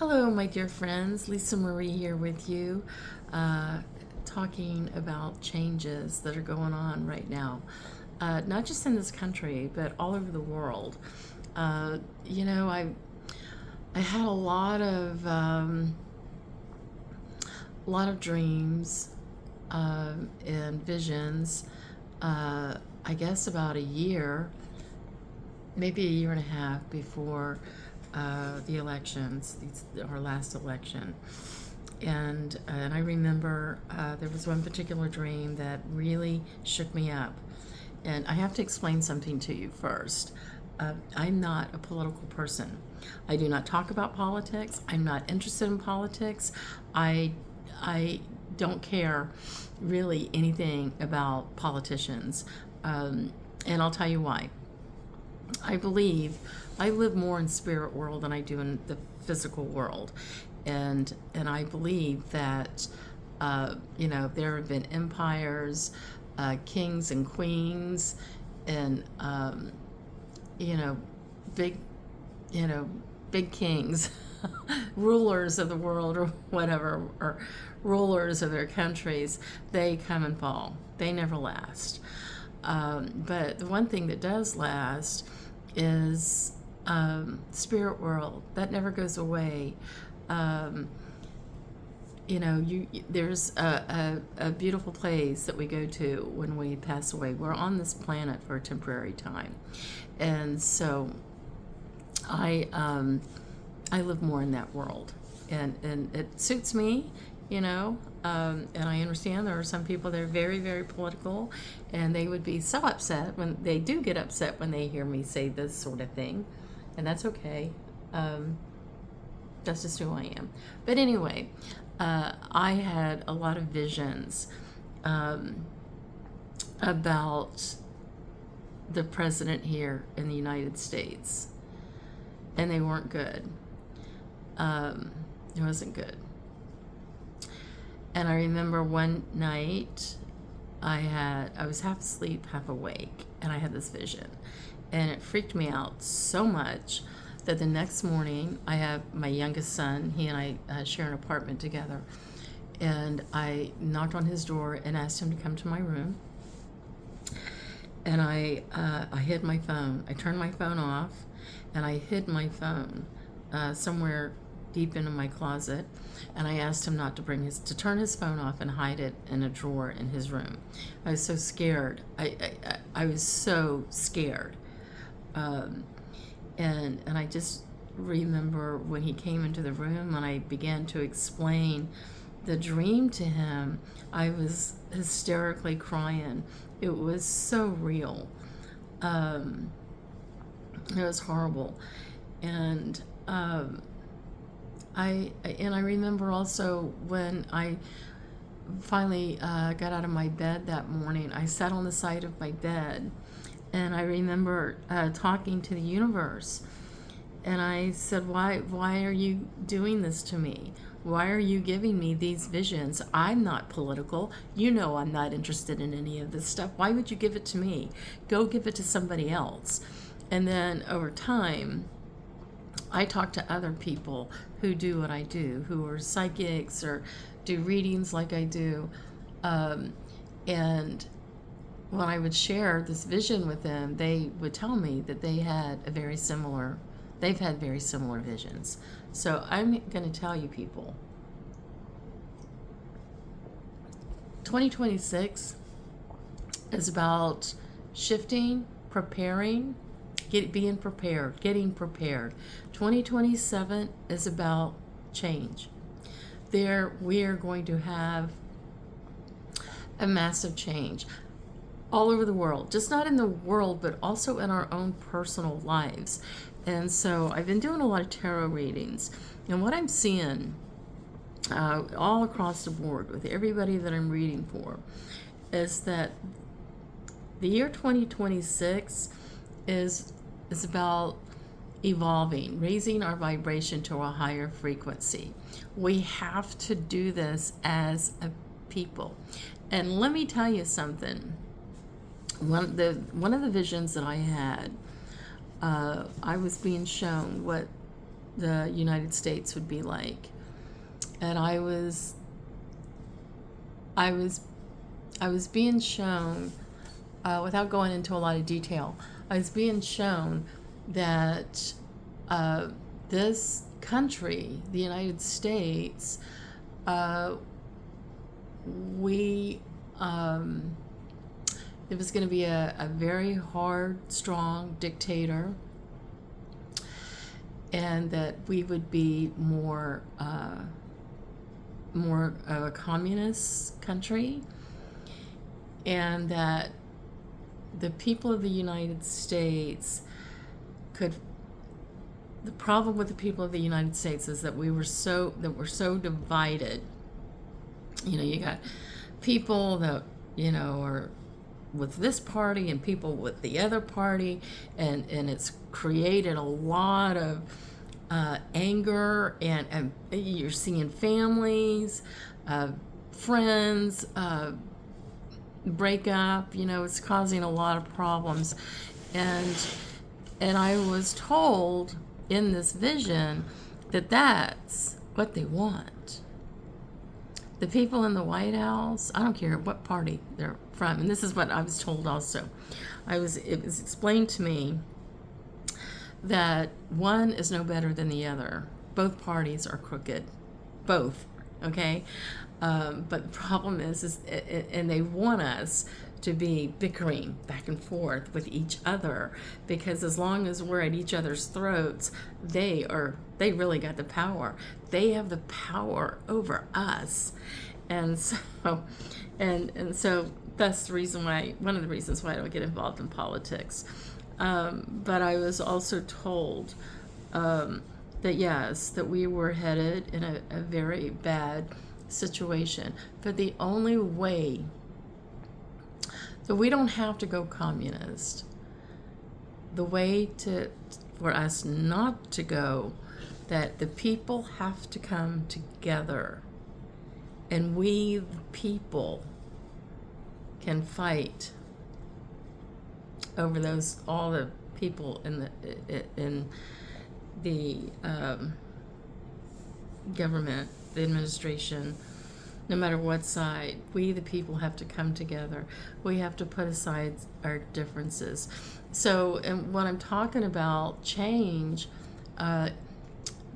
Hello, my dear friends. Lisa Marie here with you, talking about changes that are going on right now, not just in this country, but all over the world. Uh, you know, I I had a lot of dreams and visions. I guess about a year, maybe a year and a half before the elections, our last election. And I remember there was one particular dream that really shook me up. And I have to explain something to you first. I'm not a political person. I do not talk about politics. I'm not interested in politics. I I don't care really anything about politicians. And I'll tell you why. I believe I live more in spirit world than I do in the physical world, and I believe that there have been empires, kings and queens, and you know big you know big kings, rulers of the world or whatever, or rulers of their countries. They come and fall. They never last. But the one thing that does last is spirit world. That never goes away. Um, there's a beautiful place that we go to when we pass away. We're on this planet for a temporary time, and so I live more in that world, and it suits me, and I understand there are some people that are very, very political, and they would be so upset when they do get upset when they hear me say this sort of thing, and that's okay. Um, that's just who I am. But anyway, I had a lot of visions um, about the president here in the United States, and they weren't good. Um, it wasn't good. And I remember one night I was half asleep, half awake, and I had this vision. And it freaked me out so much that the next morning I have my youngest son, he and I share an apartment together. And I knocked on his door and asked him to come to my room. And I hid my phone. I turned my phone off, and I hid my phone somewhere deep into my closet, and I asked him not to turn his phone off and hide it in a drawer in his room. I was so scared. I was so scared, um, and I just remember when he came into the room and I began to explain the dream to him. I was hysterically crying. It was so real. Um, it was horrible, and I remember also when I finally got out of my bed that morning. I sat on the side of my bed, and I remember talking to the universe, and I said, "Why are you doing this to me? Why are you giving me these visions? I'm not political. I'm not interested in any of this stuff. Why would you give it to me? Go give it to somebody else." And then over time, I talk to other people who do what I do, who are psychics or do readings like I do. Um, and when I would share this vision with them, they would tell me that they've had very similar visions. So I'm going to tell you people, 2026 is about shifting, preparing, being prepared, getting prepared. 2027 is about change. We are going to have a massive change all over the world, just not in the world, but also in our own personal lives. And so I've been doing a lot of tarot readings, and what I'm seeing all across the board with everybody that I'm reading for is that the year 2026 is about evolving, raising our vibration to a higher frequency. We have to do this as a people. And let me tell you something. One of the visions that I had, I was being shown what the United States would be like. And I was being shown, without going into a lot of detail, I was being shown that this country, the United States, we it was going to be a very hard, strong dictator, and that we would be more of a communist country, and that the people of the United States could. The problem with the people of the United States is that we're so divided. You got people that are with this party and people with the other party, and it's created a lot of anger, and you're seeing families, friends break up. It's causing a lot of problems, and I was told in this vision that that's what they want. The people in the White House, I don't care what party they're from, and this is what I was told also. It was explained to me that one is no better than the other. Both parties are crooked. Both, okay? But the problem is and they want us to be bickering back and forth with each other, because as long as we're at each other's throats, they really got the power. They have the power over us. And so that's the reason why, one of the reasons why I don't get involved in politics. But I was also told that yes, that we were headed in a very bad situation. But the only way that we don't have to go communist, the way for us not to go, that the people have to come together, and we the people can fight over all the people in the government, the administration. No matter what side, we the people have to come together. We have to put aside our differences. So, and when I'm talking about change,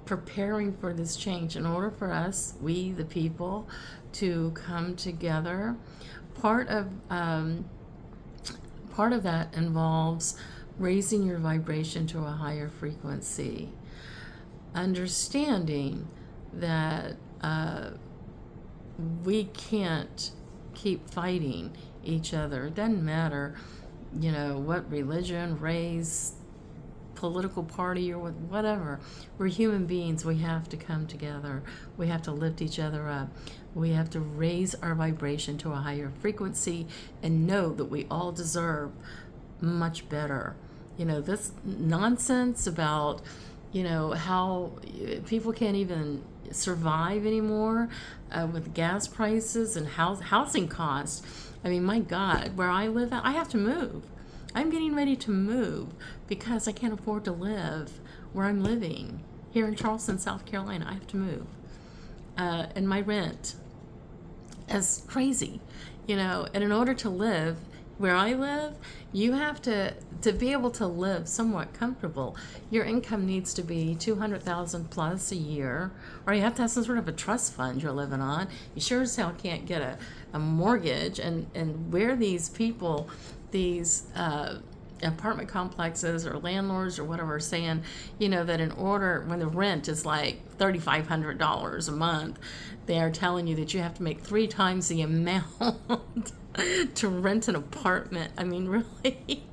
preparing for this change, in order for us, we the people, to come together, part of that involves raising your vibration to a higher frequency, understanding that we can't keep fighting each other. It doesn't matter, what religion, race, political party, or whatever. We're human beings. We have to come together. We have to lift each other up. We have to raise our vibration to a higher frequency and know that we all deserve much better. This nonsense about, how people can't even survive anymore with gas prices and housing costs. I mean, my God, where I live at, I have to move. I'm getting ready to move because I can't afford to live where I'm living. Here in Charleston, South Carolina, I have to move. And my rent is crazy, and in order to live where I live, you have to be able to live somewhat comfortable. Your income needs to be $200,000 plus a year, or you have to have some sort of a trust fund you're living on. You sure as hell can't get a mortgage. And where these people, these apartment complexes or landlords or whatever are saying, that in order, when the rent is like $3,500 a month, they are telling you that you have to make 3 times the amount to rent an apartment. I mean, really?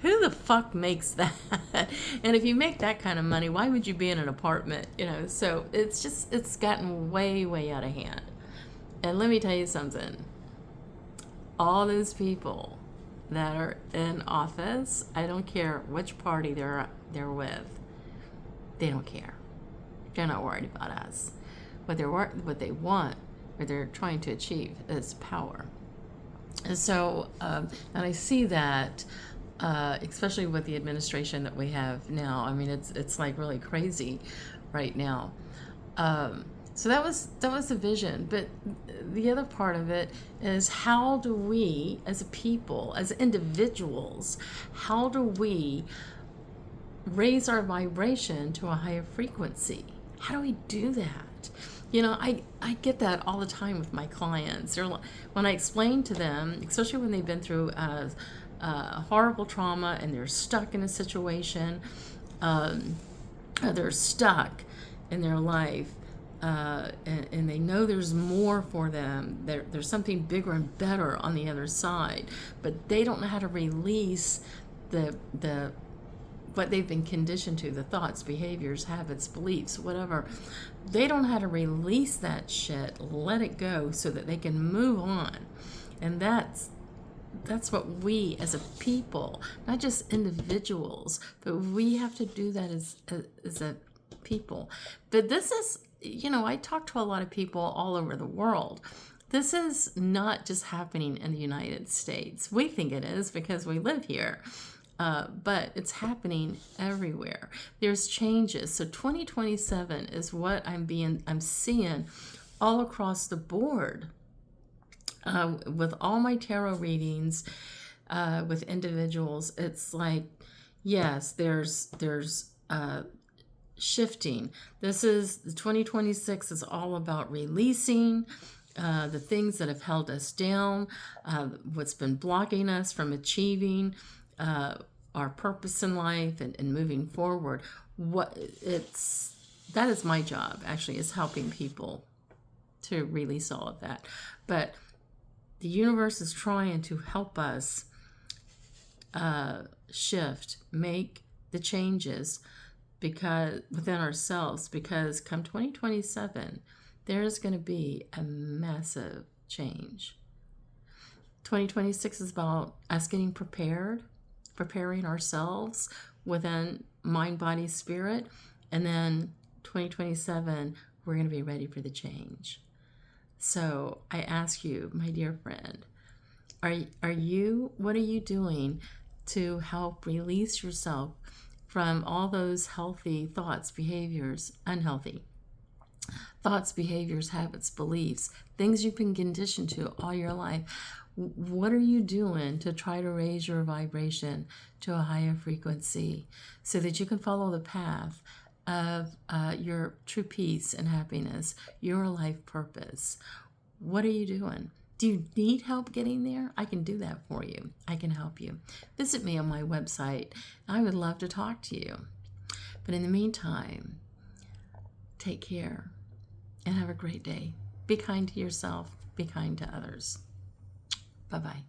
Who the fuck makes that? And if you make that kind of money, why would you be in an apartment? So it's gotten way, way out of hand. And let me tell you something. All those people that are in office, I don't care which party they're with, they don't care. They're not worried about us. What they want, what they're trying to achieve, is power. And so, and I see that, especially with the administration that we have now. I mean, it's like really crazy right now. So that was the vision. But the other part of it is, how do we, as a people, as individuals, how do we raise our vibration to a higher frequency? How do we do that? I get that all the time with my clients. When I explain to them, especially when they've been through horrible trauma and they're stuck in a situation, they're stuck in their life, and they know there's more for them. There's something bigger and better on the other side, but they don't know how to release the what they've been conditioned to, the thoughts, behaviors, habits, beliefs, whatever. They don't know how to release that shit, let it go, so that they can move on. And that's what we as a people, not just individuals, but we have to do that as a people. But this is, I talk to a lot of people all over the world. This is not just happening in the United States. We think it is because we live here. But it's happening everywhere. There's changes. So 2027 is what I'm seeing all across the board. With all my tarot readings, with individuals, it's like, yes, there's shifting. This is the 2026 is all about releasing the things that have held us down, what's been blocking us from achieving our purpose in life and moving forward. That is my job, actually, is helping people to release all of that. But the universe is trying to help us shift, make the changes because within ourselves, because come 2027, there's going to be a massive change. 2026 is about us getting preparing ourselves within mind, body, spirit. And then 2027, we're going to be ready for the change. So I ask you, my dear friend, what are you doing to help release yourself from all those healthy thoughts, behaviors, unhealthy thoughts, behaviors, habits, beliefs, things you've been conditioned to all your life? What are you doing to try to raise your vibration to a higher frequency so that you can follow the path of your true peace and happiness, your life purpose? What are you doing? Do you need help getting there? I can do that for you. I can help you. Visit me on my website. I would love to talk to you. But in the meantime, take care and have a great day. Be kind to yourself. Be kind to others. Bye-bye.